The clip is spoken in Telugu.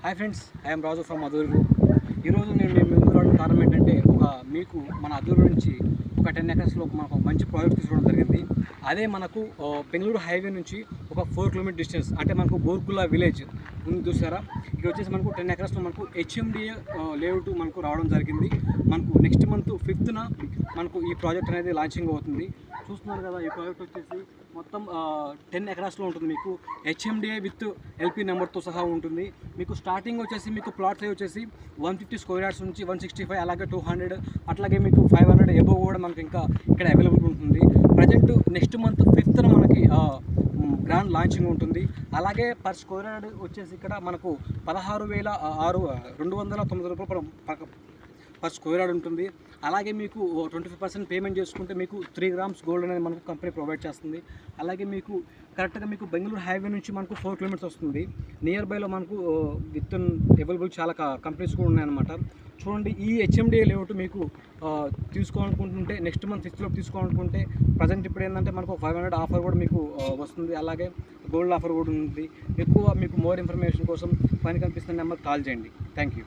Hi friends, I'm Raju from Aduru. ఈరోజు నేను మీ ముందు రావడం కారణం ఏంటంటే మీకు మన అదూరు నుంచి ఒక 10 acresలో మనకు మంచి ప్రాజెక్ట్ తీసుకోవడం జరిగింది. అదే మనకు బెంగళూరు హైవే నుంచి ఒక 4 కిలోమీటర్ డిస్టెన్స్, అంటే మనకు బోర్కుల్లా విలేజ్ ఉంది చూసారా. ఇక్కడ వచ్చేసి మనకు 10 acresలో మనకు HMDA లేఅవుట్ మనకు రావడం జరిగింది. మనకు నెక్స్ట్ మంత్ 5th మనకు ఈ ప్రాజెక్ట్ అనేది లాంచింగ్ అవుతుంది. చూస్తున్నారు కదా, ఈ ప్రాజెక్ట్ వచ్చేసి మొత్తం 10 acresలో ఉంటుంది. మీకు HMDA విత్ LP నెంబర్తో సహా ఉంటుంది. మీకు స్టార్టింగ్ వచ్చేసి మీకు ప్లాట్ సైజ్ వచ్చేసి 150 స్క్వేర్ యార్డ్స్ నుంచి 165, అలాగే 200, అట్లాగే మీకు 500 ఎబోవ్ కూడా మనకి ఇంకా ఇక్కడ అవైలబుల్ ఉంటుంది. ప్రజెంట్ నెక్స్ట్ మంత్ 5th మనకి గ్రాండ్ లాంచింగ్ ఉంటుంది. అలాగే పర్ స్క్వేర్ యార్డ్ వచ్చేసి ఇక్కడ మనకు 16,290 రూపాయలు పర్ స్క్వేర్ యార్డ్ ఉంటుంది. అలాగే మీకు 25% పేమెంట్ చేసుకుంటే మీకు 3 grams గోల్డ్ అనేది మనకు కంపెనీ ప్రొవైడ్ చేస్తుంది. అలాగే మీకు కరెక్ట్గా మీకు బెంగళూరు హైవే నుంచి మనకు 4 కిలోమీటర్స్ వస్తుంది. నియర్ బైలో మనకు విత్ అవైలబుల్ చాలా కంపెనీస్ కూడా ఉన్నాయన్నమాట. చూడండి, ఈ HMDA లేఅవుట్ మీకు తీసుకోవాలనుకుంటుంటే నెక్స్ట్ మంత్ 5th తీసుకోవాలనుకుంటే ప్రజెంట్ ఇప్పుడు ఏంటంటే మనకు 500 ఆఫర్ కూడా మీకు వస్తుంది. అలాగే గోల్డ్ ఆఫర్ కూడా ఉంది. మీకు మోర్ ఇన్ఫర్మేషన్ కోసం పైన కనిపిస్తున్న నెంబర్ కాల్ చేయండి. Thank you.